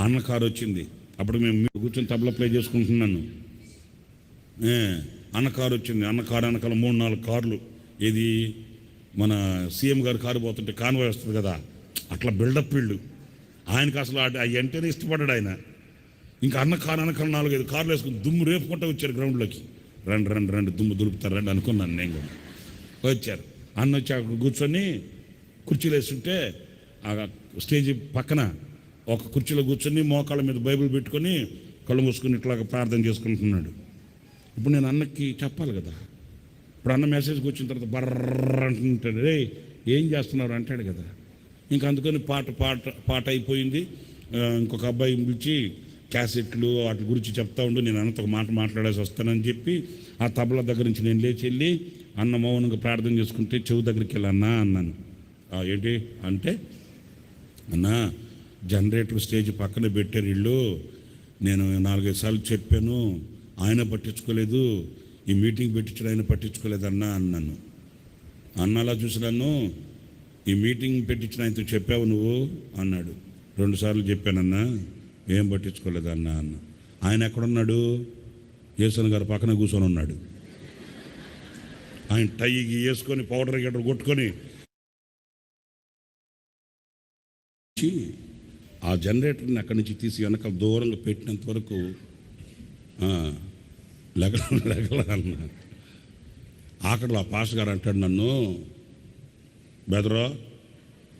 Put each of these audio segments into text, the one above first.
అన్న కారు వచ్చింది. అప్పుడు మేము కూర్చొని తబలా ప్లే చేసుకుంటున్నాను. అన్న కారు వచ్చింది. అన్న కారు వెనకాల 3-4 కార్లు. ఇది మన సీఎం గారి కారు పోతుంటే కాన్వాయ్ వస్తుంది కదా, అట్లా బిల్డప్ వీళ్ళు. ఆయనకు అసలు అవి అంటేనే ఇష్టపడ్డాడు ఆయన. ఇంకా అన్న కారు వెనకాల 4-5 కార్లు వేసుకుని దుమ్ము రేపుకుంటూ వచ్చారు గ్రౌండ్లోకి. రండి దుమ్ము దులుపుతారు రండి అనుకున్నాను నేను కూడా. వచ్చారు. అన్న వచ్చి అక్కడ కూర్చొని కుర్చీలు వేస్తుంటే ఆ స్టేజ్ పక్కన ఒక కుర్చీలో కూర్చొని మోకాళ్ళ మీద బైబిల్ పెట్టుకొని కళ్ళు మూసుకొని ఇట్లాగా ప్రార్థన చేసుకుంటున్నాడు. ఇప్పుడు నేను అన్నకి చెప్పాలి కదా. ఇప్పుడు అన్న మెసేజ్కి వచ్చిన తర్వాత బర్ర అంటుంటాడు, రే ఏం చేస్తున్నారు అంటాడు కదా. ఇంకా అందుకని పాట అయిపోయింది. ఇంకొక అబ్బాయి పిలిచి క్యాసెట్లు వాటి గురించి చెప్తా ఉండు, నేను అన్నతో ఒక మాట మాట్లాడేసి వస్తానని చెప్పి ఆ తబలా దగ్గర నుంచి నేను లేచి వెళ్ళి అన్న మౌనంగా ప్రార్థన చేసుకుంటే చెవు దగ్గరికి వెళ్ళన్నా అన్నాను. ఏంటి అంటే, అన్నా జనరేటర్ స్టేజ్ పక్కన పెట్టారు వీళ్ళు, నేను 4-5 సార్లు చెప్పాను, ఆయన పట్టించుకోలేదు, ఈ మీటింగ్ పెట్టించడం ఆయన పట్టించుకోలేదన్నా అన్నాను. అన్న అలా చూసి నన్ను, ఈ మీటింగ్ పెట్టించిన ఆయనతో చెప్పావు నువ్వు అన్నాడు. 2 సార్లు చెప్పానన్నా, ఏం పట్టించుకోలేదన్నా అన్న. ఆయన ఎక్కడున్నాడు? యేసన్ గారు పక్కన కూర్చొని ఉన్నాడు. ఆయన టైకి వేసుకొని పౌడర్ గట్ర కొట్టుకొని ఆ జనరేటర్ని అక్కడి నుంచి తీసి వెనక దూరంగా పెట్టినంత వరకు లెగల అన్న. ఆఖరిలో ఆ పాస్టర్ గారు అంటాడు నన్ను, బెదరో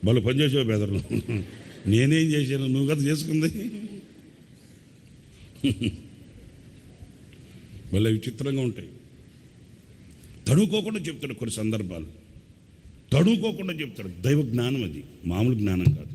బలు పనిచేసావు బెదరు, నేనేం చేశాను, నువ్వు కదా చేసుకుంది. భలే విచిత్రంగా ఉంటాయి. తడుకోకుండా చెప్తాడు కొన్ని సందర్భాలు, తడుకోకుండా చెప్తాడు. దైవ జ్ఞానం అది, మామూలు జ్ఞానం కాదు.